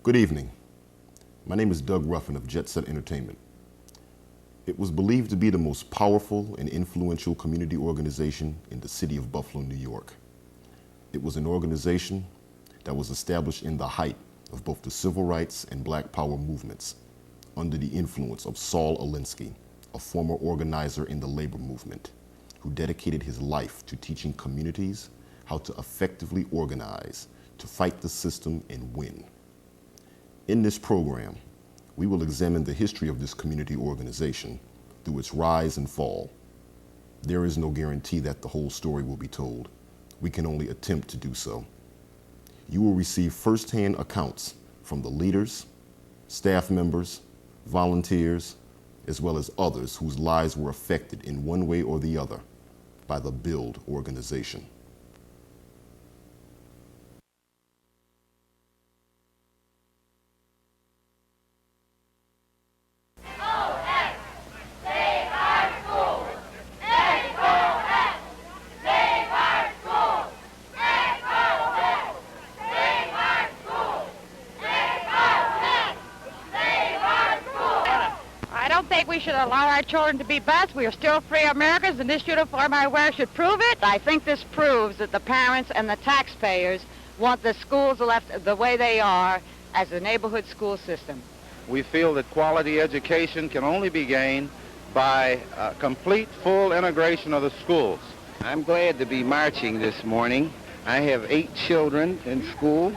Good evening. My name is Doug Ruffin of Jet Set Entertainment. It was believed to be the most powerful and influential community organization in the city of Buffalo, New York. It was an organization that was established in the height of both the civil rights and Black Power movements under the influence of Saul Alinsky, a former organizer in the labor movement, who dedicated his life to teaching communities how to effectively organize, to fight the system and win. In this program, we will examine the history of this community organization through its rise and fall. There is no guarantee that the whole story will be told. We can only attempt to do so. You will receive firsthand accounts from the leaders, staff members, volunteers, as well as others whose lives were affected in one way or the other by the B.U.I.L.D organization. We should allow our children to be bused. We are still free Americans, and this uniform I wear should prove it. I think this proves that the parents and the taxpayers want the schools left the way they are as a neighborhood school system. We feel that quality education can only be gained by complete, full integration of the schools. I'm glad to be marching this morning. I have 8 children in school.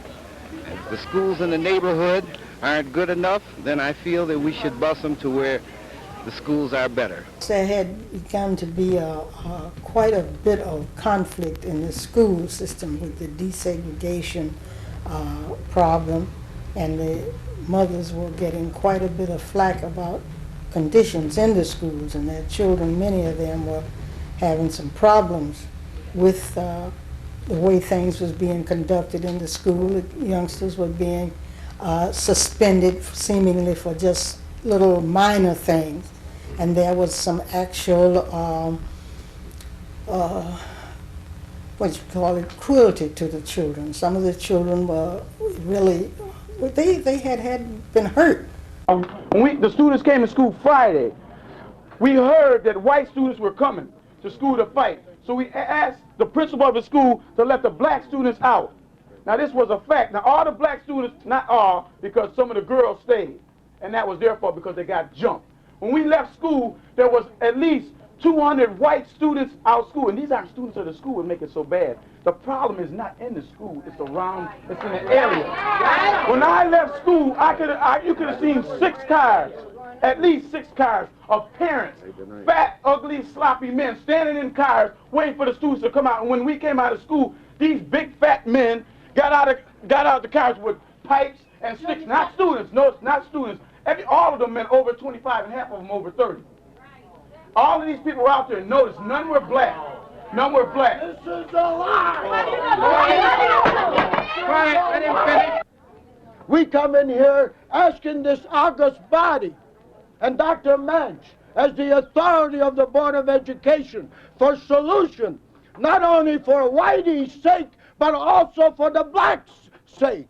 If the schools in the neighborhood aren't good enough, then I feel that we should bus them to where the schools are better. There had begun to be quite a bit of conflict in the school system with the desegregation problem, and the mothers were getting quite a bit of flack about conditions in the schools, and their children, many of them, were having some problems with the way things was being conducted in the school. The youngsters were being suspended seemingly for just little minor things, and there was some actual what you call it, cruelty to the children. Some of the children were really, they had been hurt. When the students came to school Friday, we heard that white students were coming to school to fight. So we asked the principal of the school to let the black students out. Now this was a fact. Now all the black students, not all, because some of the girls stayed. And that was their fault because they got jumped. When we left school, there was at least 200 white students out of school. And these aren't students of the school that make it so bad. The problem is not in the school, it's around, it's in the area. When I left school, you could have seen 6 cars, at least 6 cars of parents, fat, ugly, sloppy men standing in cars waiting for the students to come out. And when we came out of school, these big fat men got out of the cars with pipes and sticks. Not students, no, it's not students. All of them men over 25 and half of them over 30. All of these people were out there, and notice none were black. None were black. This is a lie. Quiet, let him finish. We come in here asking this august body and Dr. Manch as the authority of the Board of Education for solution, not only for Whitey's sake, but also for the blacks' sake.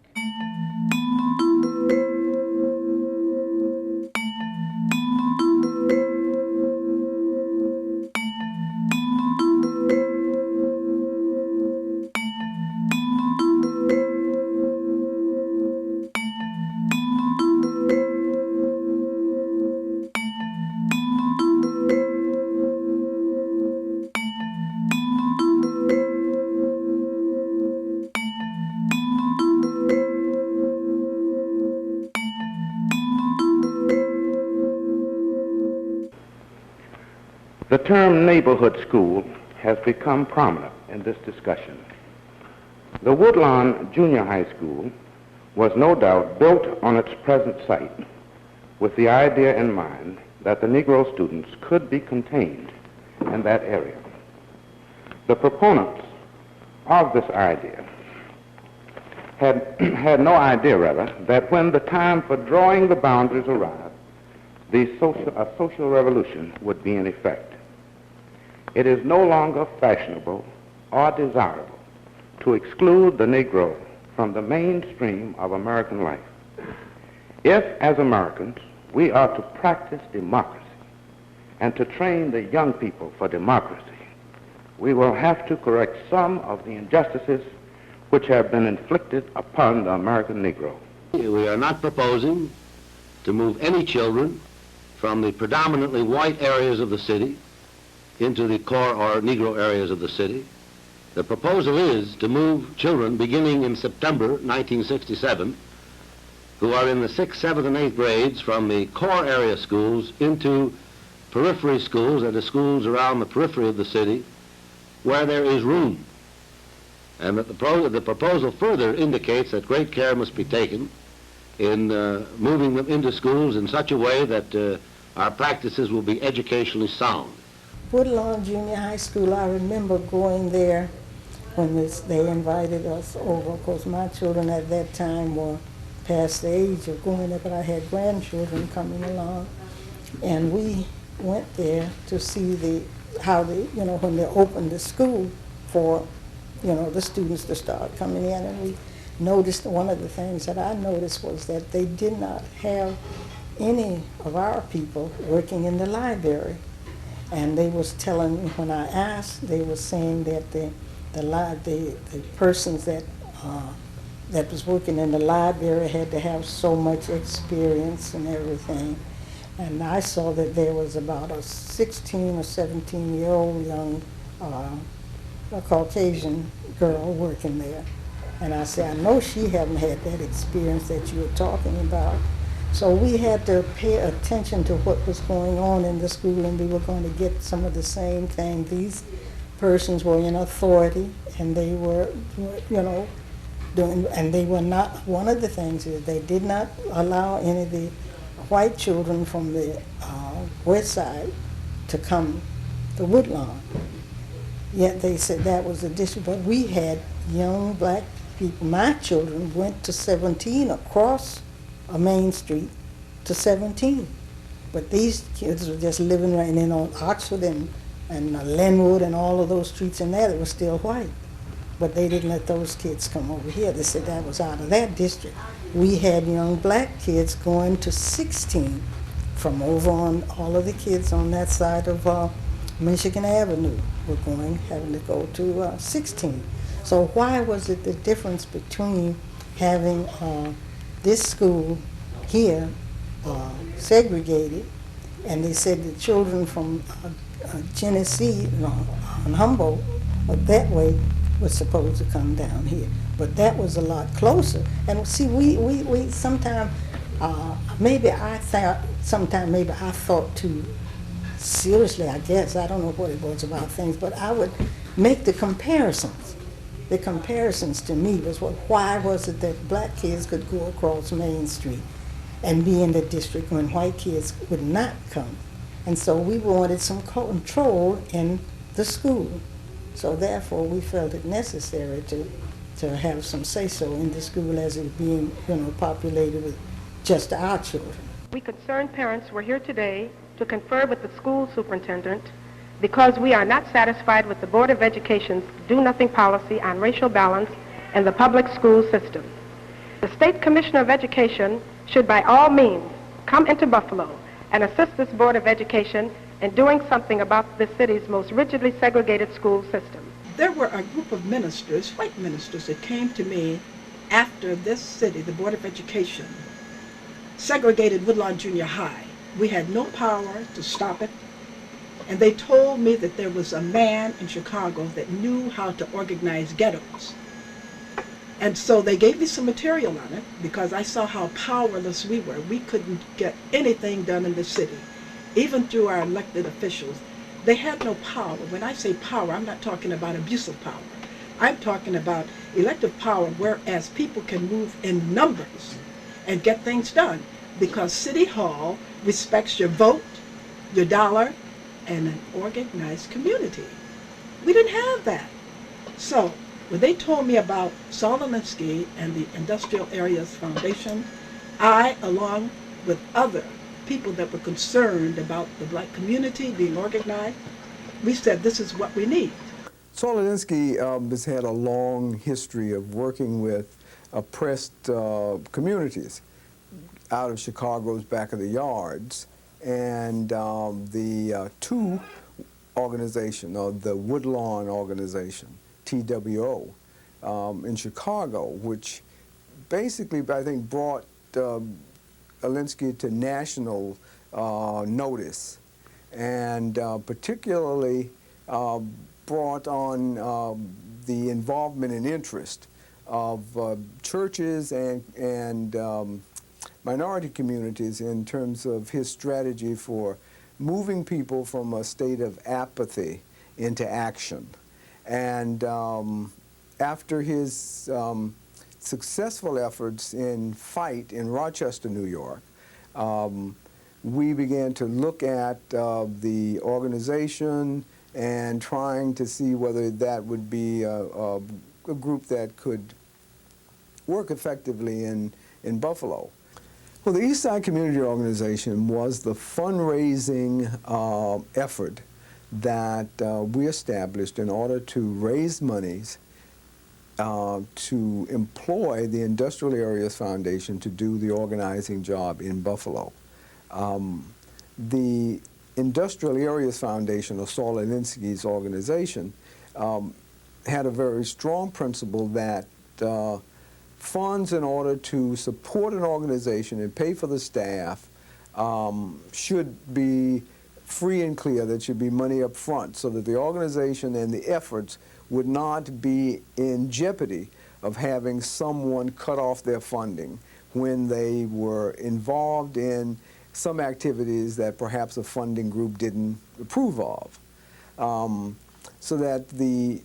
The term neighborhood school has become prominent in this discussion. The Woodlawn Junior High School was no doubt built on its present site with the idea in mind that the Negro students could be contained in that area. The proponents of this idea had no idea, that when the time for drawing the boundaries arrived, a social revolution would be in effect. It is no longer fashionable or desirable to exclude the Negro from the mainstream of American life. If, as Americans, we are to practice democracy and to train the young people for democracy, we will have to correct some of the injustices which have been inflicted upon the American Negro. We are not proposing to move any children from the predominantly white areas of the city into the core or Negro areas of the city. The proposal is to move children beginning in September 1967 who are in the 6th, 7th, and 8th grades from the core area schools into periphery schools and the schools around the periphery of the city where there is room. And that the proposal further indicates that great care must be taken in moving them into schools in such a way that our practices will be educationally sound. WOODLAWN Junior High School, I remember going there when they invited us over. Of course, my children at that time were past the age of going there, but I had grandchildren coming along. And we went there to see how when they opened the school for, the students to start coming in. And we noticed, one of the things that I noticed was that they did not have any of our people working in the library. And they was telling me, when I asked, they were saying that the persons that was working in the library had to have so much experience and everything. And I saw that there was about a 16 or 17-year-old young a Caucasian girl working there. And I said, I know she haven't had that experience that you were talking about. So we had to pay attention to what was going on in the school, and we were going to get some of the same thing. These persons were in authority, and they were, doing, and they were not, one of the things is they did not allow any of the white children from the west side to come to WOODLAWN. Yet they said that was a district, but we had young black people. My children went to 17 across a main street to 17. But these kids were just living right in on Oxford and Linwood and all of those streets in there that were still white. But they didn't let those kids come over here. They said that was out of that district. We had young black kids going to 16 from over on, all of the kids on that side of Michigan Avenue were having to go to 16. So why was it the difference between having this school here segregated, and they said the children from Genesee and Humboldt that way was supposed to come down here, but that was a lot closer. And see, we sometimes maybe I thought too seriously, I guess. I don't know what it was about things, but I would make the comparisons. The comparisons to me was why was it that black kids could go across Main Street and be in the district when white kids would not come? And so we wanted some control in the school. So therefore we felt it necessary to have some say-so in the school as it being, populated with just our children. We concerned parents were here today to confer with the school superintendent because we are not satisfied with the Board of Education's do-nothing policy on racial balance in the public school system. The State Commissioner of Education should by all means come into Buffalo and assist this Board of Education in doing something about this city's most rigidly segregated school system. There were a group of ministers, white ministers, that came to me after this city, the Board of Education, segregated WOODLAWN Junior High. We had no power to stop it, and they told me that there was a man in Chicago that knew how to organize ghettos. And so they gave me some material on it because I saw how powerless we were. We couldn't get anything done in the city, even through our elected officials. They had no power. When I say power, I'm not talking about abusive power. I'm talking about elective power, whereas people can move in numbers and get things done because City Hall respects your vote, your dollar, and an organized community. We didn't have that. So when they told me about Saul Alinsky and the Industrial Areas Foundation, I, along with other people that were concerned about the black community being organized, we said this is what we need. Saul Alinsky has had a long history of working with oppressed communities. out of Chicago's back of the yards, and the two organization, or the WOODLAWN organization, TWO, in Chicago, which basically, I think, brought Alinsky to national notice, and particularly brought on the involvement and interest of churches and minority communities in terms of his strategy for moving people from a state of apathy into action. And after his successful efforts in fight in Rochester, New York, we began to look at the organization and trying to see whether that would be a group that could work effectively in Buffalo. Well, the East Side Community Organization was the fundraising effort that we established in order to raise monies to employ the Industrial Areas Foundation to do the organizing job in Buffalo. The Industrial Areas Foundation, or Saul Alinsky's organization, had a very strong principle that funds in order to support an organization and pay for the staff should be free and clear. There should be money up front so that the organization and the efforts would not be in jeopardy of having someone cut off their funding when they were involved in some activities that perhaps a funding group didn't approve of. So that the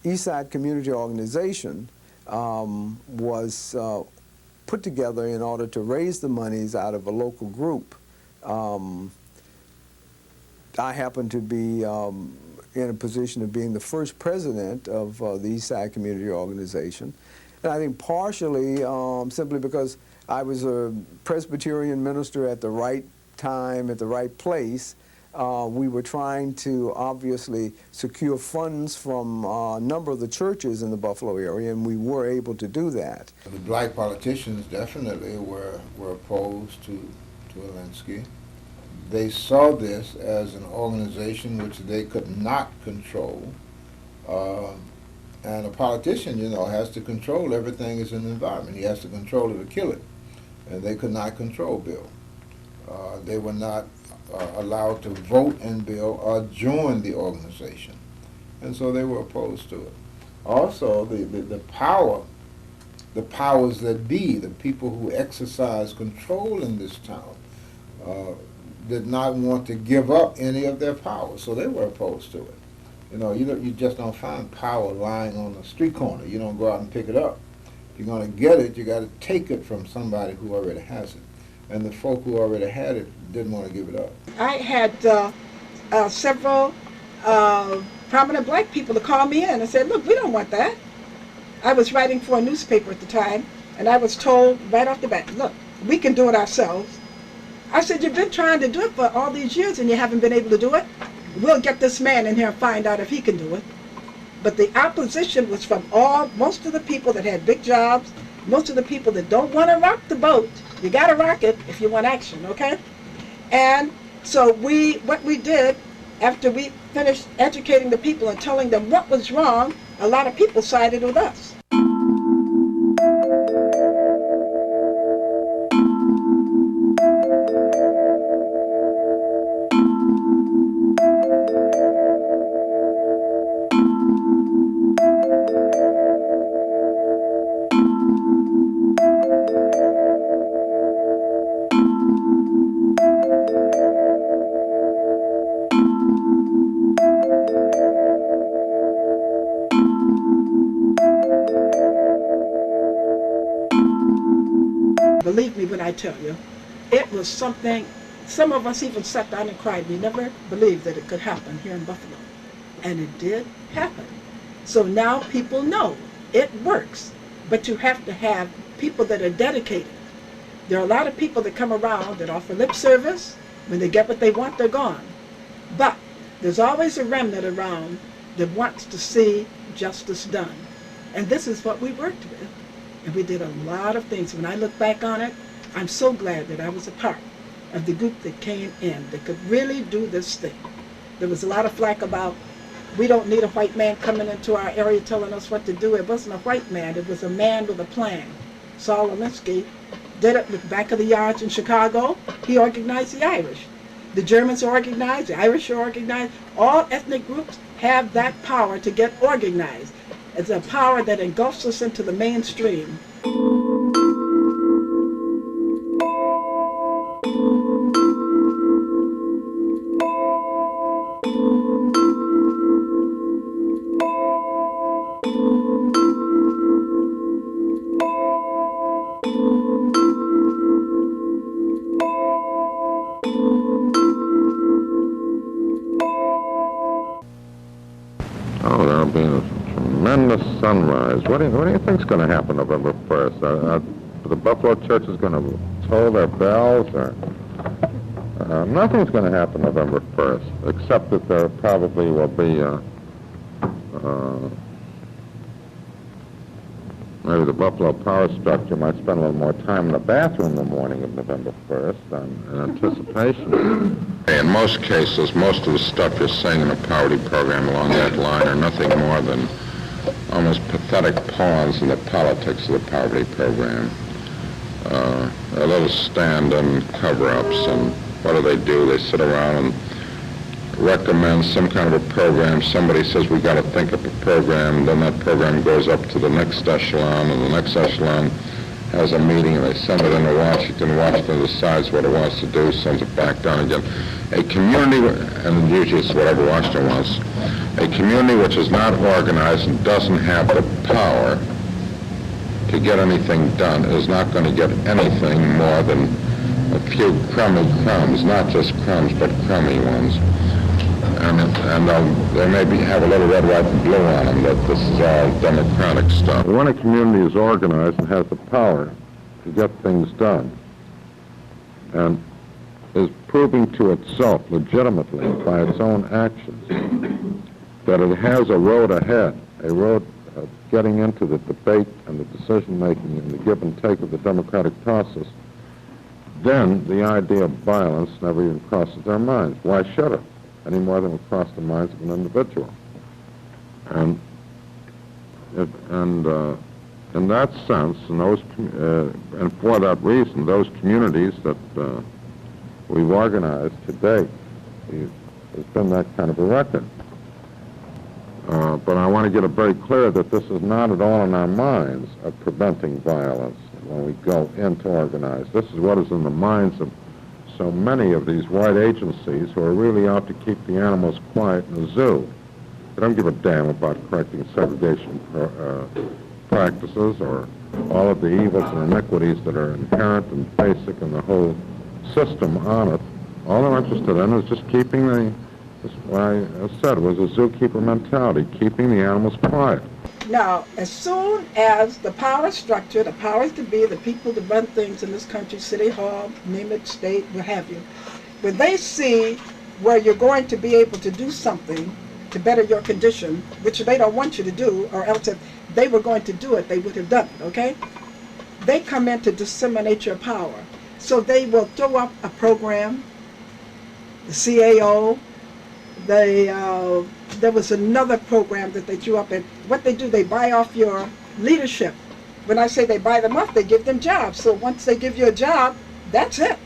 East Side Community Organization was put together in order to raise the monies out of a local group. I happen to be in a position of being the first president of the East Side Community Organization. And I think partially simply because I was a Presbyterian minister at the right time, at the right place. We were trying to obviously secure funds from a number of the churches in the Buffalo area, and we were able to do that. The black politicians definitely were opposed to Alinsky. They saw this as an organization which they could not control. And a politician, you know, has to control everything is in the environment. He has to control it or kill it. And they could not control Beale. They were not allowed to vote in Beale or join the organization. And so they were opposed to it. Also, the powers that be, the people who exercise control in this town, did not want to give up any of their power, so they were opposed to it. You know, you just don't find power lying on the street corner. You don't go out and pick it up. If you're going to get it, you got to take it from somebody who already has it. And the folk who already had it didn't want to give it up. I had several prominent black people to call me in and said, look, we don't want that. I was writing for a newspaper at the time, and I was told right off the bat, look, we can do it ourselves. I said, you've been trying to do it for all these years and you haven't been able to do it? We'll get this man in here and find out if he can do it. But the opposition was from most of the people that had big jobs, most of the people that don't want to rock the boat. You got to rock it if you want action, okay? And so what we did, after we finished educating the people and telling them what was wrong, a lot of people sided with us. Believe me when I tell you, it was something, some of us even sat down and cried. We never believed that it could happen here in Buffalo. And it did happen. So now people know it works, but you have to have people that are dedicated. There are a lot of people that come around that offer lip service. When they get what they want, they're gone. But there's always a remnant around that wants to see justice done. And this is what we worked with. And we did a lot of things. When I look back on it, I'm so glad that I was a part of the group that came in that could really do this thing. There was a lot of flack about, we don't need a white man coming into our area telling us what to do. It wasn't a white man, it was a man with a plan. Saul Alinsky did it with Back of the Yards in Chicago. He organized the Irish. The Germans are organized, the Irish are organized. All ethnic groups have that power to get organized. It's a power that engulfs us into the mainstream. Oh, there'll be a tremendous sunrise. What do you think's going to happen November 1st? The Buffalo Church is going to toll their bells, or nothing's going to happen November 1st, except that there probably will be maybe the Buffalo power structure might spend a little more time in the bathroom the morning of November 1st in anticipation. In most cases, most of the stuff you're saying in the poverty program along that line are nothing more than almost pathetic pawns in the politics of the poverty program. A little stand-in cover-ups, and what do? They sit around and recommend some kind of a program. Somebody says we got to think up a program, then that program goes up to the next echelon, and the next echelon has a meeting, and they send it into Washington. Washington decides what it wants to do, sends it back down again. A community, and usually it's whatever Washington wants, a community which is not organized and doesn't have the power to get anything done is not going to get anything more than a few crummy crumbs, not just crumbs, but crummy ones. And they maybe have a little red, white, and blue on them that this is all democratic stuff. When a community is organized and has the power to get things done, and is proving to itself legitimately by its own actions that it has a road ahead, a road of getting into the debate and the decision-making and the give and take of the democratic process, then the idea of violence never even crosses their minds. Why should it? Any more than it would cross the minds of an individual. And in that sense, and for that reason, those communities that we've organized to date, there's been that kind of a record. But I want to get it very clear that this is not at all in our minds of preventing violence when we go into organize. This is what is in the minds of so many of these white agencies who are really out to keep the animals quiet in the zoo. They don't give a damn about correcting segregation practices or all of the evils and iniquities that are inherent and basic in the whole system on it. All they're interested in is just keeping what I said was a zookeeper mentality, keeping the animals quiet. Now, as soon as the power structure, the powers to be, the people that run things in this country, City Hall, name it, state, what have you, when they see where you're going to be able to do something to better your condition, which they don't want you to do, or else if they were going to do it, they would have done it, okay? They come in to disseminate your power. So they will throw up a program, the CAO, there was another program that they threw up, and what they do, they buy off your leadership. When I say they buy them off, they give them jobs. So once they give you a job, that's it.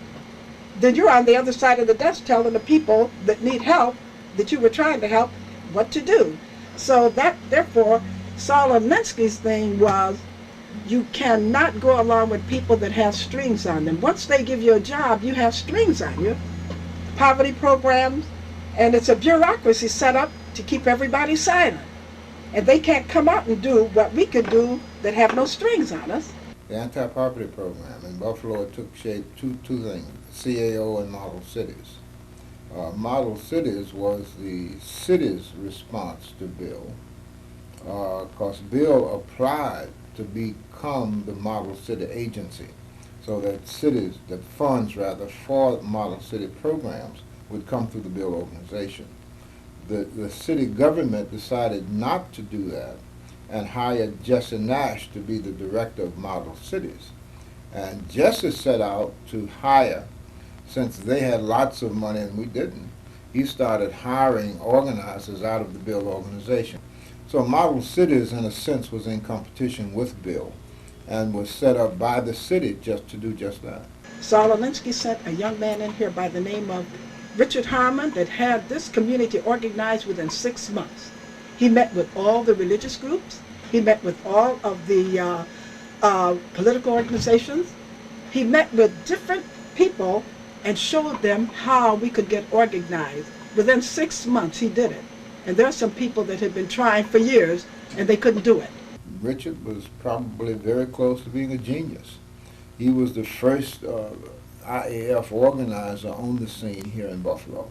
Then you're on the other side of the desk telling the people that need help, that you were trying to help, what to do. So that, therefore, Saul Alinsky's thing was, you cannot go along with people that have strings on them. Once they give you a job, you have strings on you. Poverty programs, and it's a bureaucracy set up to keep everybody silent. And they can't come out and do what we could do that have no strings on us. The anti-poverty program in Buffalo took shape two things, CAO and model cities. Model cities was the city's response to B.U.I.L.D. Because B.U.I.L.D. applied to become the model city agency, so that cities, that funds rather, for model city programs would come through the B.U.I.L.D. organization. The city government decided not to do that and hired Jesse Nash to be the director of model cities. And Jesse set out to hire, since they had lots of money and we didn't, he started hiring organizers out of the B.U.I.L.D organization. So Model Cities, in a sense, was in competition with B.U.I.L.D and was set up by the city just to do just that. Saul Alinsky sent a young man in here by the name of Richard Harmon that had this community organized within 6 months. He met with all the religious groups. He met with all of the political organizations. He met with different people and showed them how we could get organized. Within 6 months, he did it. And there are some people that had been trying for years, and they couldn't do it. Richard was probably very close to being a genius. He was the first IAF organizer on the scene here in Buffalo.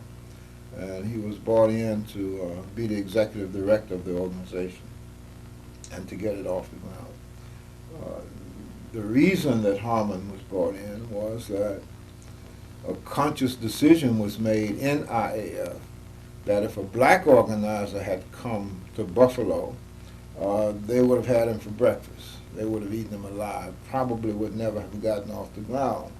And he was brought in to be the executive director of the organization and to get it off the ground. The reason that Harmon was brought in was that a conscious decision was made in IAF that if a black organizer had come to Buffalo, they would have had him for breakfast. They would have eaten him alive. Probably would never have gotten off the ground.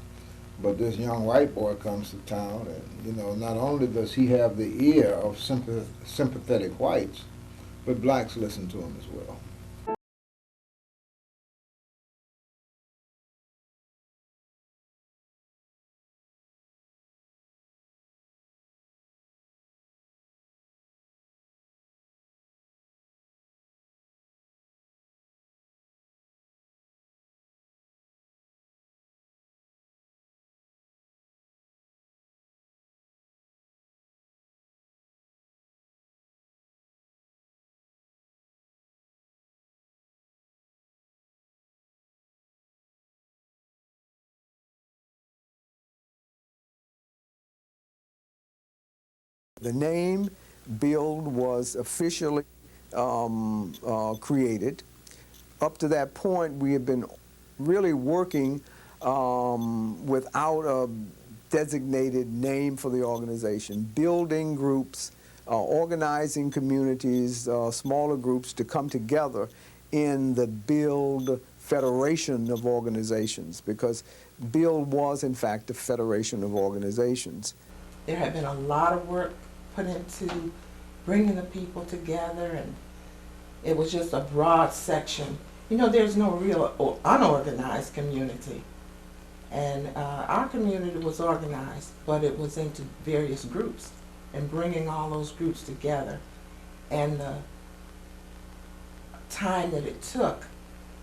But this young white boy comes to town, and you know, not only does he have the ear of sympathetic whites, but blacks listen to him as well. The name B.U.I.L.D was officially created. Up to that point, we had been really working without a designated name for the organization, building groups, organizing communities, smaller groups to come together in the B.U.I.L.D Federation of Organizations, because B.U.I.L.D was, in fact, a federation of organizations. There had been a lot of work put into bringing the people together, and it was just a broad section. You know, there's no real unorganized community. And our community was organized, but it was into various groups, and bringing all those groups together. And the time that it took,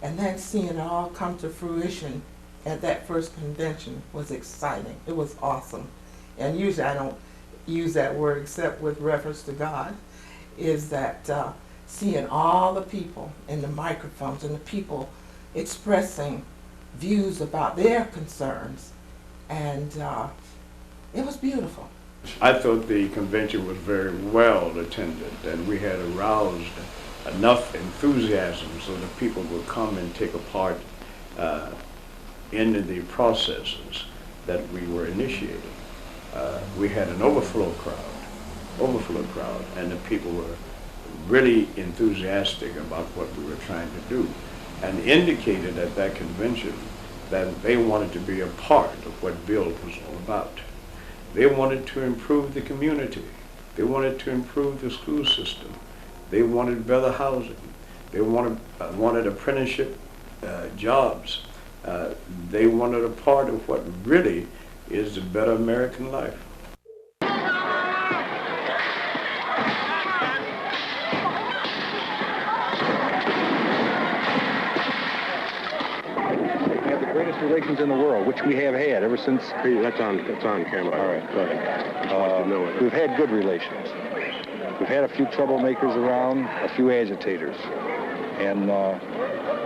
and then seeing it all come to fruition at that first convention was exciting. It was awesome. And usually I don't use that word except with reference to God, is that seeing all the people and the microphones and the people expressing views about their concerns, and it was beautiful. I thought the convention was very well attended, and we had aroused enough enthusiasm so that people would come and take a part in the processes that we were initiating. We had an overflow crowd, and the people were really enthusiastic about what we were trying to do, and indicated at that convention that they wanted to be a part of what B.U.I.L.D was all about. They wanted to improve the community. They wanted to improve the school system. They wanted better housing. They wanted apprenticeship jobs. They wanted a part of what really is the better American life. Relations in the world, which we have had ever since. That's on camera. All right, go ahead. We've had good relations. We've had a few troublemakers around, a few agitators. And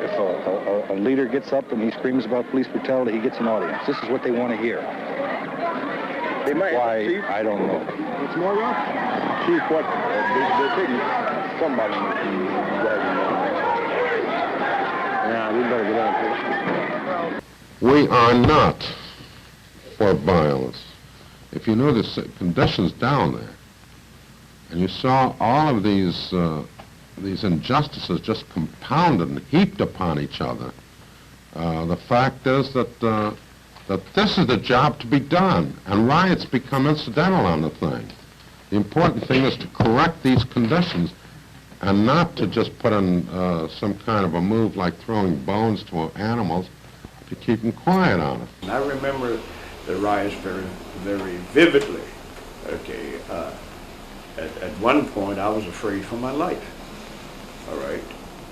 if a leader gets up and he screams about police brutality, he gets an audience. This is what they want to hear. They might. Why? Chief? I don't know. It's more rough. Chief, what? They're taking somebody. Yeah, we better get on here. We are not for violence. If you notice the conditions down there, and you saw all of these injustices just compounded and heaped upon each other, The fact is that this is the job to be done, and riots become incidental on the thing. The important thing is to correct these conditions and not to just put in some kind of a move like throwing bones to animals, to keep them quiet on it. And I remember the riots very, very vividly. Okay, at one point I was afraid for my life. All right,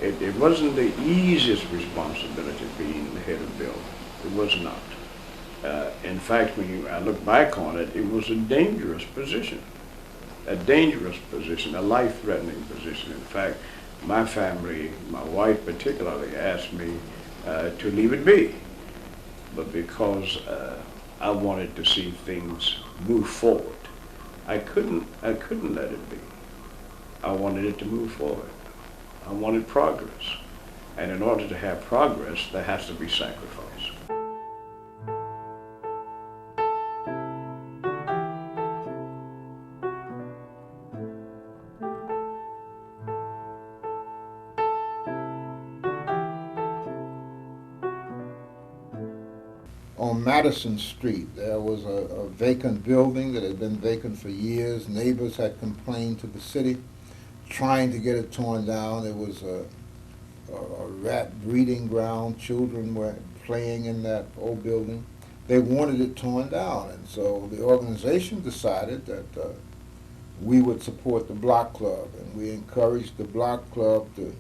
it wasn't the easiest responsibility being the head of Bill. It was not. In fact, when I look back on it, it was a dangerous position. A dangerous position, a life-threatening position. In fact, my family, my wife particularly, asked me to leave it be. But because I wanted to see things move forward, I couldn't let it be. I wanted it to move forward. I wanted progress. And in order to have progress, there has to be sacrifice. On Madison Street, there was a vacant building that had been vacant for years. Neighbors had complained to the city, trying to get it torn down. It was a rat breeding ground. Children were playing in that old building. They wanted it torn down, and so the organization decided that we would support the block club, and we encouraged the block club to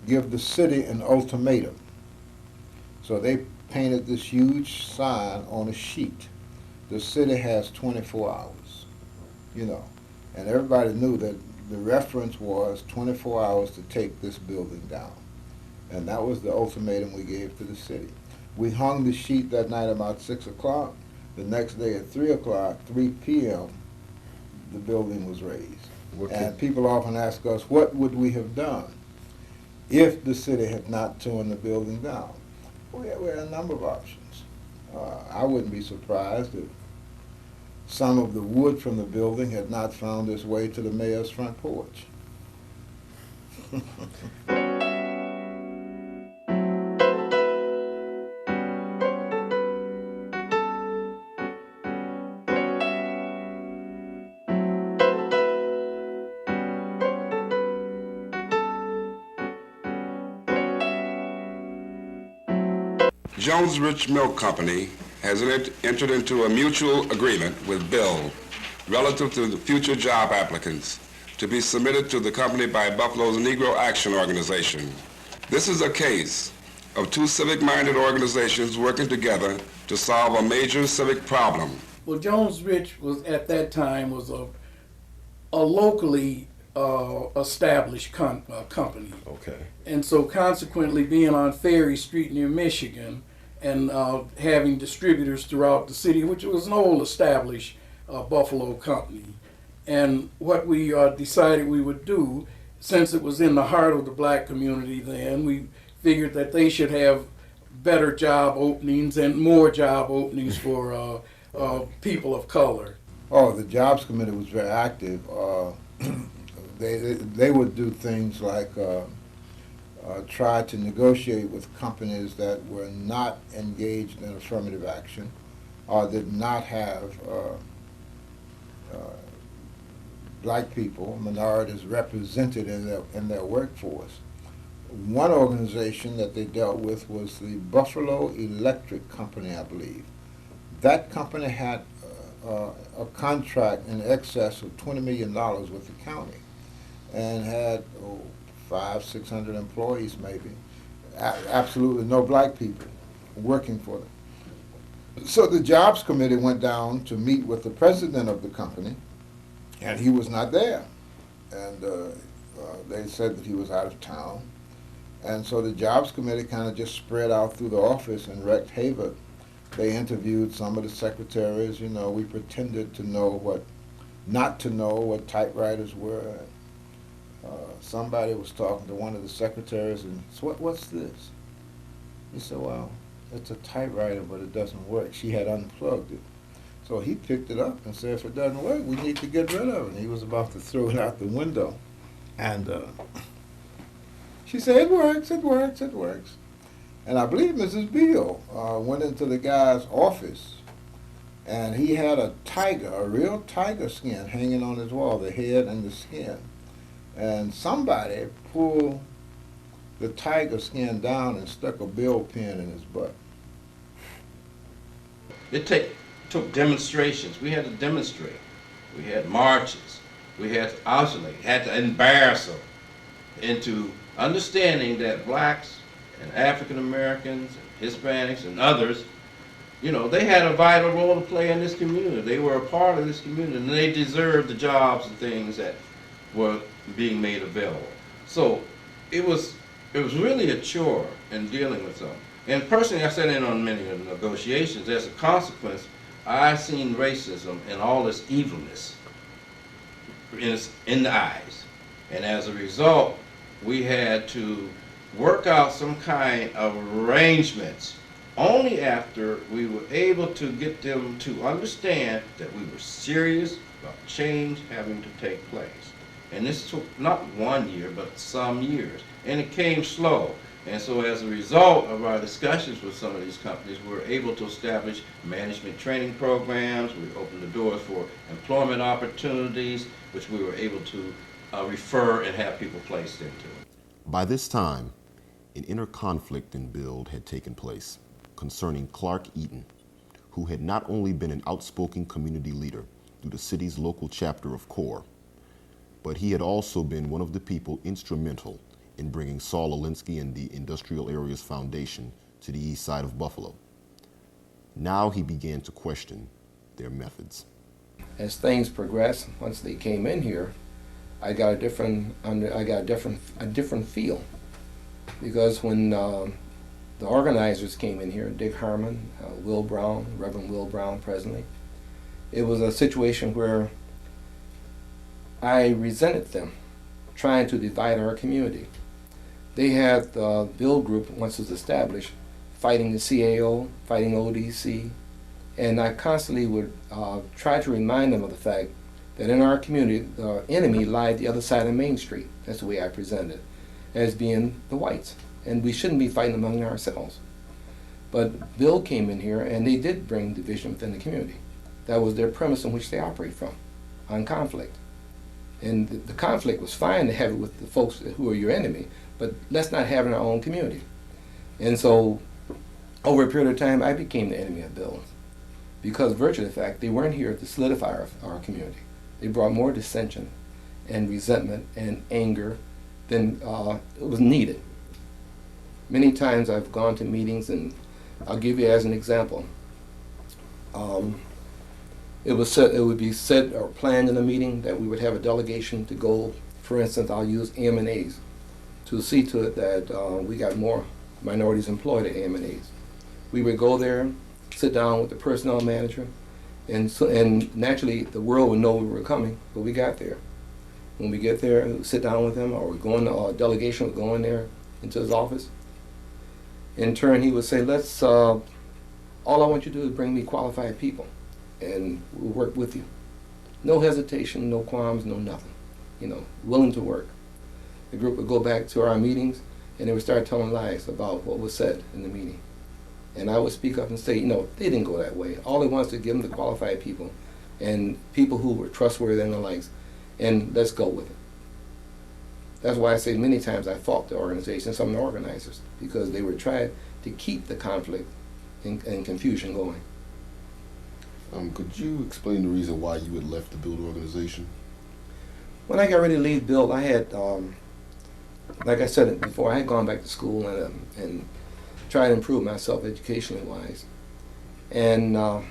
give the city an ultimatum. So they painted this huge sign on a sheet. The city has 24 hours, you know, and everybody knew that the reference was 24 hours to take this building down. And that was the ultimatum we gave to the city. We hung the sheet that night about 6 o'clock. The next day at 3 o'clock, 3 p.m., the building was razed. And people often ask us, what would we have done if the city had not torn the building down? We had a number of options. I wouldn't be surprised if some of the wood from the building had not found its way to the mayor's front porch. Jones Rich Milk Company has entered into a mutual agreement with B.U.I.L.D relative to the future job applicants to be submitted to the company by Buffalo's Negro Action Organization. This is a case of two civic-minded organizations working together to solve a major civic problem. Well, Jones Rich was at that time was a locally established company. Okay. And so consequently being on Ferry Street near Michigan and having distributors throughout the city, which was an old established Buffalo company. And what we decided we would do, since it was in the heart of the black community then, we figured that they should have better job openings and more job openings for people of color. Oh, the Jobs Committee was very active. They would do things like try to negotiate with companies that were not engaged in affirmative action or did not have black people, minorities represented in their workforce. One organization that they dealt with was the Buffalo Electric Company, I believe. That company had a contract in excess of $20 million with the county and had 500-600 employees maybe. Absolutely no black people working for them. So the Jobs Committee went down to meet with the president of the company, and he was not there. And they said that he was out of town. And so the Jobs Committee kind of just spread out through the office and wreaked havoc. They interviewed some of the secretaries. You know, we pretended to know what, not to know what typewriters were. Somebody was talking to one of the secretaries and said, what's this? He said, well, it's a typewriter, but it doesn't work. She had unplugged it. So he picked it up and said, if it doesn't work, we need to get rid of it. And he was about to throw it out the window. And she said, it works, it works, it works. And I believe Mrs. Beale went into the guy's office, and he had a tiger, a real tiger skin hanging on his wall, the head and the skin. And somebody pulled the tiger skin down and stuck a bill pen in his butt. It took demonstrations. We had to demonstrate. We had marches. We had to oscillate, had to embarrass them into understanding that blacks and African Americans and Hispanics and others, you know, they had a vital role to play in this community. They were a part of this community, and they deserved the jobs and things that were being made available. So it was really a chore in dealing with them. And personally, I sat in on many of the negotiations. As a consequence, I've seen racism and all its evilness in the eyes. And as a result, we had to work out some kind of arrangements only after we were able to get them to understand that we were serious about change having to take place. And this took not 1 year, but some years. And it came slow. And so as a result of our discussions with some of these companies, we were able to establish management training programs. We opened the doors for employment opportunities, which we were able to refer and have people placed into. By this time, an inner conflict in B.U.I.L.D had taken place concerning Clark Eaton, who had not only been an outspoken community leader through the city's local chapter of CORE, but he had also been one of the people instrumental in bringing Saul Alinsky and the Industrial Areas Foundation to the east side of Buffalo. Now he began to question their methods. As things progressed, once they came in here, I got a different feel, because when the organizers came in here, Dick Harmon, Will Brown, Reverend Will Brown presently, it was a situation where I resented them trying to divide our community. They had the B.U.I.L.D group, once it was established, fighting the CAO, fighting ODC, and I constantly would try to remind them of the fact that in our community, the enemy lied the other side of Main Street. That's the way I presented it, as being the whites. And we shouldn't be fighting among ourselves. But B.U.I.L.D came in here, and they did bring division within the community. That was their premise in which they operate from, on conflict. And the conflict was fine to have it with the folks who are your enemy, but let's not have it in our own community. And so, over a period of time, I became the enemy of B.U.I.L.D, because virtually, in fact, they weren't here to solidify our community. They brought more dissension and resentment and anger than it was needed. Many times I've gone to meetings, and I'll give you as an example. It would be said or planned in a meeting that we would have a delegation to go, for instance, I'll use AM&As, to see to it that we got more minorities employed at AM&As. We would go there, sit down with the personnel manager, and naturally the world would know we were coming, but we got there. When we get there, we would sit down with him, or a delegation would go in there into his office. In turn, he would say, all I want you to do is bring me qualified people, and we'll work with you. No hesitation, no qualms, no nothing. You know, willing to work. The group would go back to our meetings, and they would start telling lies about what was said in the meeting. And I would speak up and say, they didn't go that way. All they wanted was to give them the qualified people, and people who were trustworthy and the likes, and let's go with it. That's why I say many times I fought the organization, some of the organizers, because they were trying to keep the conflict and confusion going. Could you explain the reason why you had left the B.U.I.L.D organization? When I got ready to leave B.U.I.L.D, I had, like I said before, I had gone back to school and tried to improve myself educationally wise. And I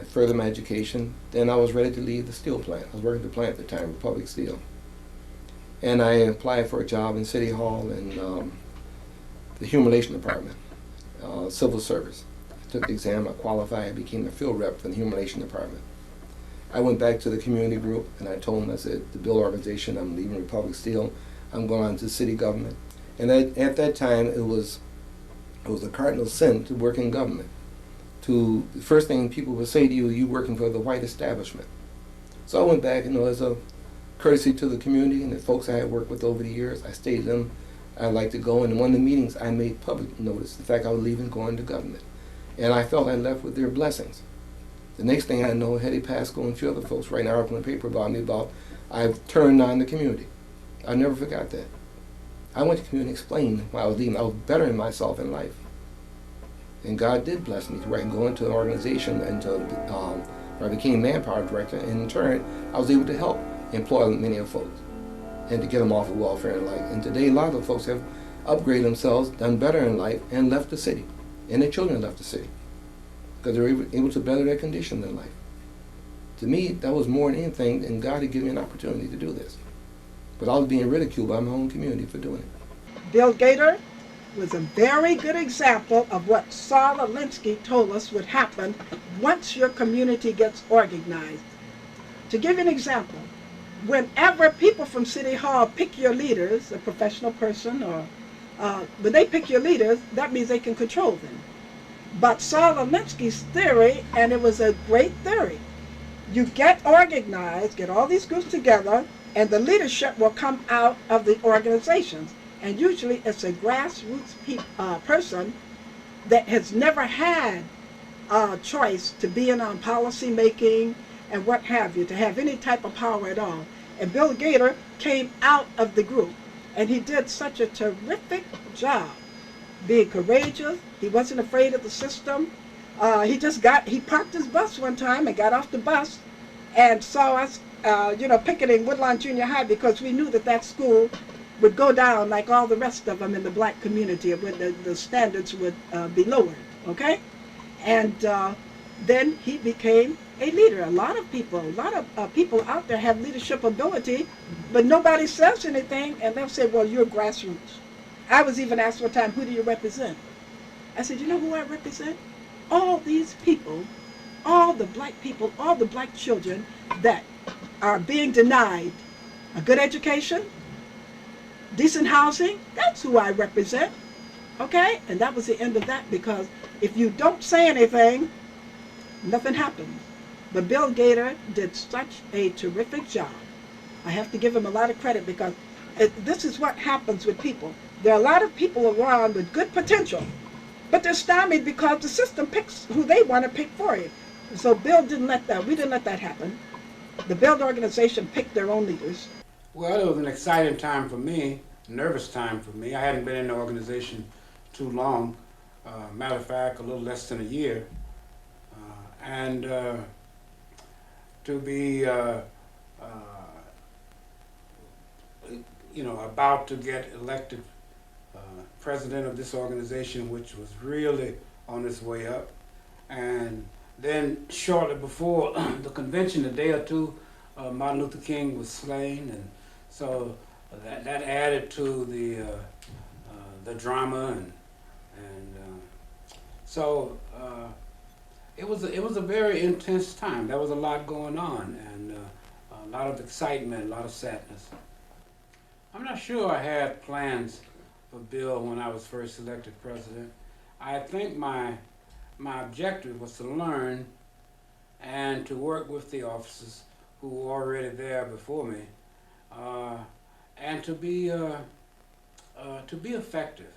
furthered my education. Then I was ready to leave the steel plant. I was working at the plant at the time, Republic Steel. And I applied for a job in City Hall in the humiliation department, civil service. I took the exam, I qualified, I became a field rep for the humiliation department. I went back to the community group, and I told them, I said, the B.U.I.L.D organization, I'm leaving Republic Steel, I'm going on to city government. And at that time, it was a cardinal sin to work in government. The first thing people would say to you, you working for the white establishment. So I went back, as a courtesy to the community and the folks I had worked with over the years, I stayed them. I'd like to go. And in one of the meetings, I made public notice the fact I was leaving, going to government. And I felt I left with their blessings. The next thing I know, Hetty, Pasco, and a few other folks writing an article in the paper about me about I've turned on the community. I never forgot that. I went to the community and explained why I was leaving. I was bettering myself in life. And God did bless me to where I can go into an organization until I became manpower director. And in turn, I was able to help employ many of the folks and to get them off of welfare and life. And today, a lot of the folks have upgraded themselves, done better in life, and left the city. And their children left the city because they were able to better their condition in life. To me, that was more than anything, and God had given me an opportunity to do this. But I was being ridiculed by my own community for doing it. Bill Gator was a very good example of what Saul Alinsky told us would happen once your community gets organized. To give you an example, whenever people from City Hall pick your leaders, a professional person, or when they pick your leaders, that means they can control them. But Saul Alinsky's theory, and it was a great theory, you get organized, get all these groups together, and the leadership will come out of the organizations. And usually it's a grassroots person that has never had a choice to be in on policy making and what have you, to have any type of power at all. And Bill Gator came out of the group, and he did such a terrific job, being courageous. He wasn't afraid of the system. He parked his bus one time and got off the bus and saw us, picketing Woodlawn Junior High, because we knew that that school would go down like all the rest of them in the black community, where the standards would be lowered, okay? And then he became a leader. A lot of people out there have leadership ability, but nobody says anything, and they'll say, well, you're grassroots. I was even asked one time, who do you represent? I said, you know who I represent? All these people, all the black people, all the black children that are being denied a good education, decent housing. That's who I represent, okay? And that was the end of that, because if you don't say anything, nothing happens. But Bill Gator did such a terrific job. I have to give him a lot of credit, because this is what happens with people. There are a lot of people around with good potential, but they're stymied because the system picks who they want to pick for you. So Bill didn't let that, we didn't let that happen. The B.U.I.L.D organization picked their own leaders. Well, it was an exciting time for me, nervous time for me. I hadn't been in the organization too long. Matter of fact, a little less than a year. And to be, about to get elected president of this organization, which was really on its way up. And then shortly before the convention, a day or two, Martin Luther King was slain, and so that added to the drama, and so it was a very intense time. There was a lot going on, and a lot of excitement, a lot of sadness. I'm not sure I had plans for Bill when I was first elected president. I think my objective was to learn and to work with the officers who were already there before me, and to be effective.